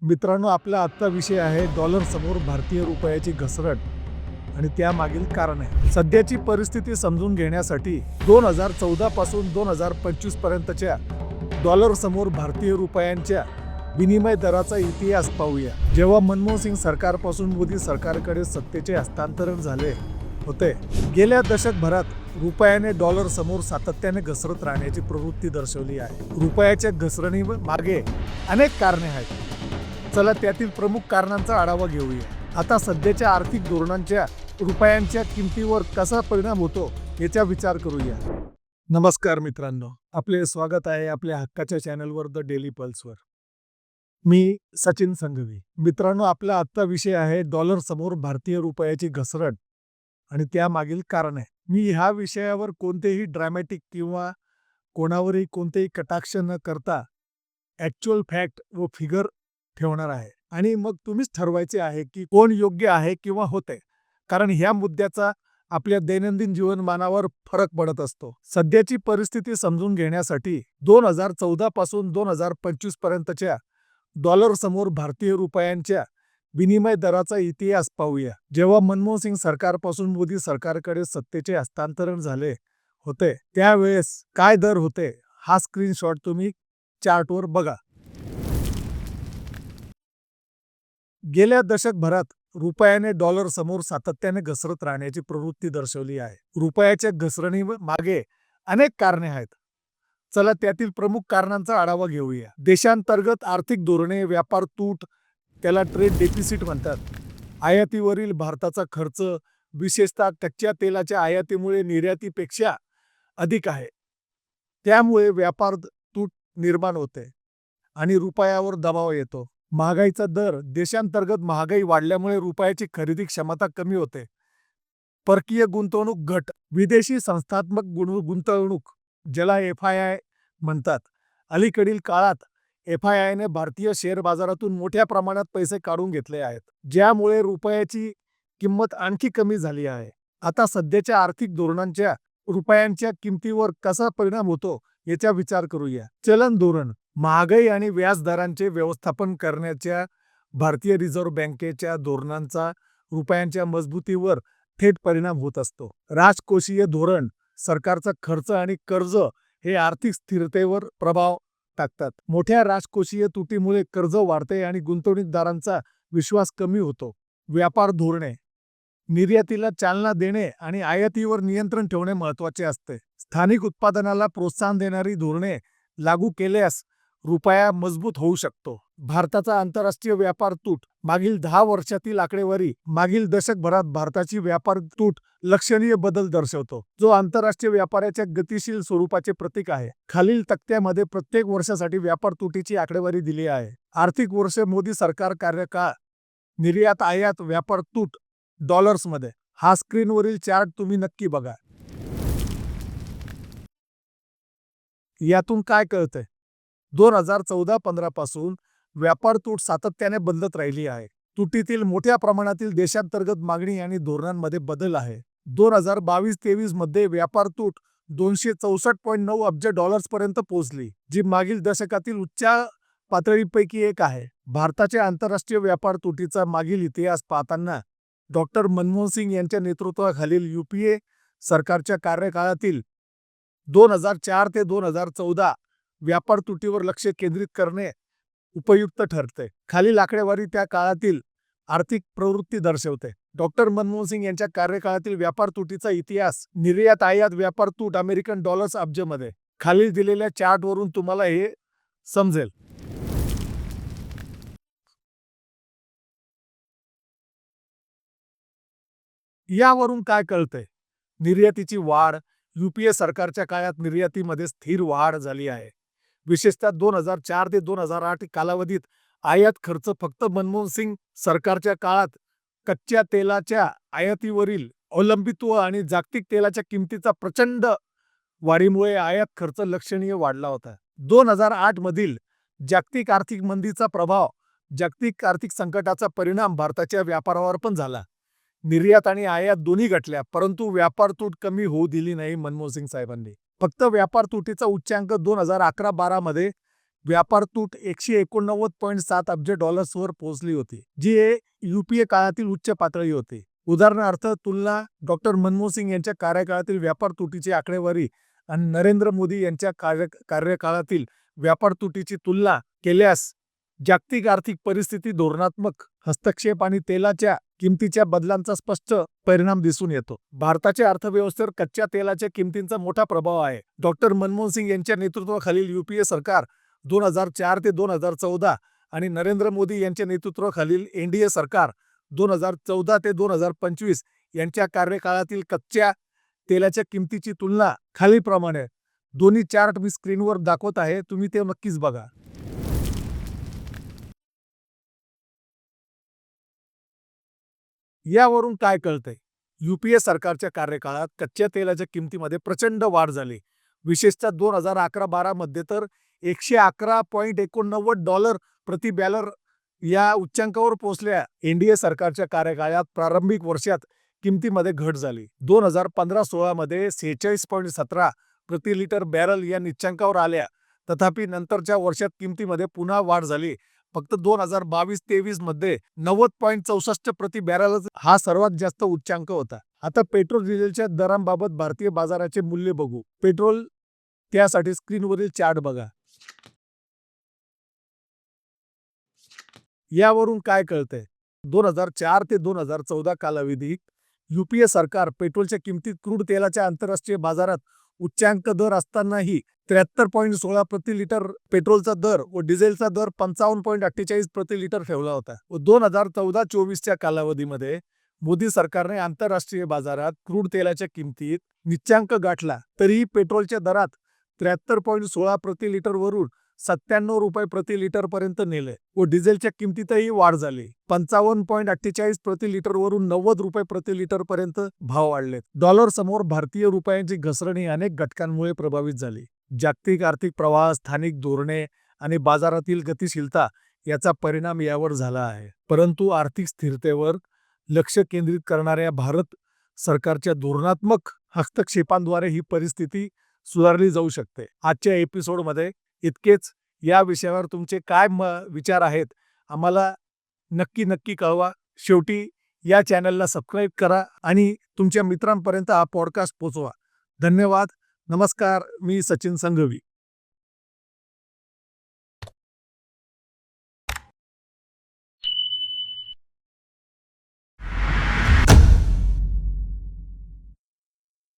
मित्रांनो, आपला आजचा विषय आहे डॉलर समोर भारतीय रुपयाची घसरण आणि त्यामागील कारणे. सध्याची परिस्थिती समजून घेण्यासाठी 2014 पासून 2025 पर्यंतच्या डॉलर समोर भारतीय रुपयांच्या विनिमय दराचा इतिहास पाहूया. जेव्हा मनमोहन सिंग सरकारपासून मोदी सरकारकडे सत्तेचे हस्तांतरण झाले होते, गेल्या दशकभरात रुपयाने डॉलर समोर सातत्याने घसरत राहण्याची प्रवृत्ती दर्शवली आहे. रुपयाच्या घसरणीमागे अनेक कारणे आहेत. चला त्यातील प्रमुख कारणांचा आढावा घेऊया. आता सध्याच्या आर्थिक धोरणांच्या रुपयांच्या किमतीवर कसा परिणाम होतो याचा विचार करूया. नमस्कार मित्रांनो, आपले स्वागत आहे आपल्या हक्काच्या चॅनलवर द डेली पल्सवर. मी सचिन संघवी. मित्रांनो, आपला आजचा विषय आहे डॉलर समोर भारतीय रुपयाची घसरण आणि त्यामागील कारणे. मी ह्या विषयावर कोणतेही ड्रॅमॅटिक किंवा कोणावरही कोणतेही कटाक्ष न करता ॲक्च्युअल फॅक्ट व फिगर ठेवणार आहे आणि मग तुम्हीच ठरवायचे आहे की कोण योग्य आहे किंवा होते, कारण ह्या मुद्द्याचा आपल्या दैनंदिन जीवनमानावर फरक पडत असतो. सध्याची परिस्थिती समजून घेण्यासाठी 2014 पासून 2025 पर्यंतच्या डॉलर समोर भारतीय रुपयांच्या विनिमय दराचा इतिहास पाहूया. जेव्हा मनमोहन सिंग सरकारपासून मोदी सरकारकडे सत्तेचे हस्तांतरण झाले होते, त्यावेळेस काय दर होते हा स्क्रीनशॉट तुम्ही चार्टवर बघा. गेल्या दशकभरात रुपयाने डॉलर समोर सातत्याने घसरत राहण्याची प्रवृत्ती दर्शवली आहे. रुपयाच्या घसरणीमागे अनेक कारणे आहेत. चला त्यातील प्रमुख कारणांचा आढावा घेऊया. देशांतर्गत आर्थिक धोरणे, व्यापार तूट, त्याला ट्रेड डेफिसिट म्हणतात. आयातीवरील भारताचा खर्च, विशेषतः कच्च्या तेलाच्या आयातीमुळे निर्यातीपेक्षा अधिक आहे. त्यामुळे व्यापार तूट निर्माण होते आणि रुपयावर दबाव येतो. महागाईचा दर, देशांतर्गत महागाई वाढल्यामुळे रुपयाची खरेदी क्षमता कमी होते. परकीय गुंतवणूक घट, विदेशी संस्थात्मक गुंतवणूक ज्याला FII म्हणतात. अलीकडील काळात FIIने भारतीय शेअर बाजारातून मोठ्या प्रमाणात पैसे काढून घेतले आहेत, ज्यामुळे रुपयाची किंमत आणखी कमी झाली आहे. आता सध्याच्या आर्थिक धोरणांच्या रुपयांच्या किमतीवर कसा परिणाम होतो याचा विचार करूया. चलन धोरण, महागाई आणि व्याजदरांचे व्यवस्थापन करण्याच्या भारतीय रिझर्व्ह बँकेच्या धोरणांचा रुपयांच्या मजबूतीवर थेट परिणाम होत असतो. राजकोषीय धोरण, सरकारचा खर्च आणि कर्ज हे आर्थिक स्थिरतेवर प्रभाव टाकतात. मोठ्या राजकोषीय तुटीमुळे कर्ज वाढते आणि गुंतवणूकदारांचा विश्वास कमी होतो. व्यापार धोरणे, निर्यातीला चालना देणे आणि आयातीवर नियंत्रण ठेवणे महत्त्वाचे असते. स्थानिक उत्पादनाला प्रोत्साहन देणारी धोरणे लागू केल्यास रुपया मजबूत होऊ शकतो. भारताचा आंतरराष्ट्रीय व्यापार तूट, मागील 10 वर्षातील आकडेवारी मागील दशकभरात भारताची व्यापार तूट लक्षणीय बदल दर्शवतो, जो आंतरराष्ट्रीय व्यापाराच्या गतिशील स्वरूपाचे प्रतीक आहे. खालील तक्त्यामध्ये प्रत्येक वर्षासाठी व्यापार तुटीची आकडेवारी दिली आहे. आर्थिक वर्ष, मोदी सरकार कार्यकाळ, निर्यात आयात व्यापार तूट डॉलर्समध्ये. हा स्क्रीनवरील चार्ट तुम्ही नक्की बघा. यातून काय कळतंय? 2014-15 पासून व्यापार तूट सातत्याने बदलत राहिली आहे. तुटीतील मोठ्या प्रमाणातील देशांतर्गत मागणी आणि धोरणांमध्ये बदल आहे. 2022-23 मध्ये व्यापार तूट 264.9 अब्ज डॉलर्स पर्यंत पोहोचली, जी मागील दशकातील उच्च पातळीपैकी एक आहे. भारताच्या आंतरराष्ट्रीय व्यापार तुटीचा मागील इतिहास पाहताना डॉक्टर मनमोहन सिंग यांच्या नेतृत्वाखालील UPA सरकारच्या कार्यकाळातील 2004 ते 2014 व्यापार तुटीवर लक्ष केंद्रित करणे उपयुक्त ठरते. खालील आकडेवारी त्या काळातील आर्थिक प्रवृत्ती दर्शवते. डॉक्टर मनमोहन सिंग यांच्या कार्यकाळातील व्यापार तुटीचा इतिहास, निर्यात आयात व्यापार तूट अमेरिकन डॉलर्स अब्जमध्ये. खालील दिलेल्या चार्टवरून तुम्हाला हे समजेल. यावरून काय कळतंय? निर्यातीची वाढ, UPA सरकारच्या काळात निर्यातीमध्ये स्थिर वाढ झाली आहे. विशेषतः 2004 ते 2008 कालावधीत आयात खर्च फक्त मनमोहन सिंग सरकारच्या काळात कच्च्या तेलाच्या आयातीवरील अवलंबित्व आणि जागतिक तेलाच्या किमतीचा प्रचंड वाढीमुळे आयात खर्च लक्षणीय वाढला होता. 2008 मधील जागतिक आर्थिक मंदीचा प्रभाव, जागतिक आर्थिक संकटाचा परिणाम भारताच्या व्यापारावर पण झाला. निर्यात आणि आयात दोन्ही घटल्या, परंतु व्यापार तूट कमी होऊ दिली नाही मनमोहन सिंग साहेबांनी. फक्त व्यापार तुटीचा उच्चांक 2011-12 मध्ये व्यापार तूट 189.7 अब्ज डॉलर्सवर पोहोचली होती, जी युपीए काळातील उच्च पातळी होती. उदाहरणार्थ तुलना डॉक्टर मनमोहन सिंग यांच्या कार्यकाळातील व्यापार तुटीची आकडेवारी आणि नरेंद्र मोदी यांच्या कार्यकाळातील व्यापार तुटीची तुलना केल्यास जागतिक आर्थिक परिस्थिती, धोरणात्मक हस्तक्षेप आणि तेलाच्या किमतीच्या बदलांचा स्पष्ट परिणाम दिसून येतो. भारताच्या अर्थव्यवस्थेवर कच्च्या तेलाच्या किमतींचा मोठा प्रभाव आहे. डॉक्टर मनमोहन सिंग यांच्या नेतृत्वाखालील युपीए सरकार 2004 ते 2014 आणि नरेंद्र मोदी यांच्या नेतृत्वाखालील एनडीए सरकार 2014 ते 2025 यांच्या कार्यकाळातील कच्च्या तेलाच्या किमतीची तुलना खालीलप्रमाणे. दोन्ही चार्ट मी स्क्रीनवर दाखवत आहे, तुम्ही ते नक्कीच बघा. यावरून काय कळतंय? युपीए सरकारच्या कार्यकाळात कच्च्या तेलाच्या किमतीमध्ये प्रचंड वाढ झाली. विशेषतः 2011-12 मध्ये तर $111.89 प्रति बॅरल या उच्चांकावर पोहोचल्या. एनडीए सरकारच्या कार्यकाळात प्रारंभिक वर्षात किमतीमध्ये घट झाली. 2015-16 मध्ये 46.17 प्रति लिटर बॅरल या निच्चांकावर आल्या. तथापि नंतरच्या वर्षात किमतीमध्ये पुन्हा वाढ झाली. फक्त 2022-23 मध्ये 90.64 प्रति बॅरल हा सर्वात जास्त उच्चांक होता. आता पेट्रोल डिझेलच्या दरांबाबत भारतीय बाजाराचे मूल्य बघू. पेट्रोल, त्यासाठी स्क्रीनवरील चार्ट बघा. यावरून काय कळतंय? 2004 ते 2014 कालावधीत युपीए सरकार पेट्रोलच्या किमतीत क्रूड तेलाच्या आंतरराष्ट्रीय बाजारात उच्चांक दर असतानाही 73.16 प्रति लिटर पेट्रोलचा दर व डिझेलचा दर 55.48 प्रति लिटर ठेवला होता. व 2014-24च्या कालावधीमध्ये मोदी सरकारने आंतरराष्ट्रीय बाजारात क्रूड तेलाच्या किमतीत निच्चांक गाठला, तरीही पेट्रोलच्या दरात 73.16 प्रति लिटर वरून ₹97 प्रति लिटर पर्यंत नेले व डिझेलच्या किमतीतही वाढ झाली. 55.48 प्रति लिटर वरून ₹90 प्रति लिटर पर्यंत भाव वाढले. डॉलर समोर भारतीय रुपयांची घसरण ही अनेक घटकांमुळे प्रभावित झाली. जागतिक आर्थिक प्रवाह, स्थानिक धोरणे आणि बाजारातील गतिशीलता याचा परिणाम यावर झाला आहे. परंतु आर्थिक स्थिरतेवर लक्ष केंद्रित करणाऱ्या भारत सरकारच्या धोरणात्मक हस्तक्षेपांद्वारे ही परिस्थिती सुधारली जाऊ शकते. आजच्या एपिसोडमध्ये इतकेच. या विषयावर तुमचे काय विचार आहेत आम्हाला नक्की कळवा. शेवटी या चॅनलला सबस्क्राईब करा आणि तुमच्या मित्रांपर्यंत हा पॉडकास्ट पोहोचवा. धन्यवाद. नमस्कार. मी सचिन संघवी.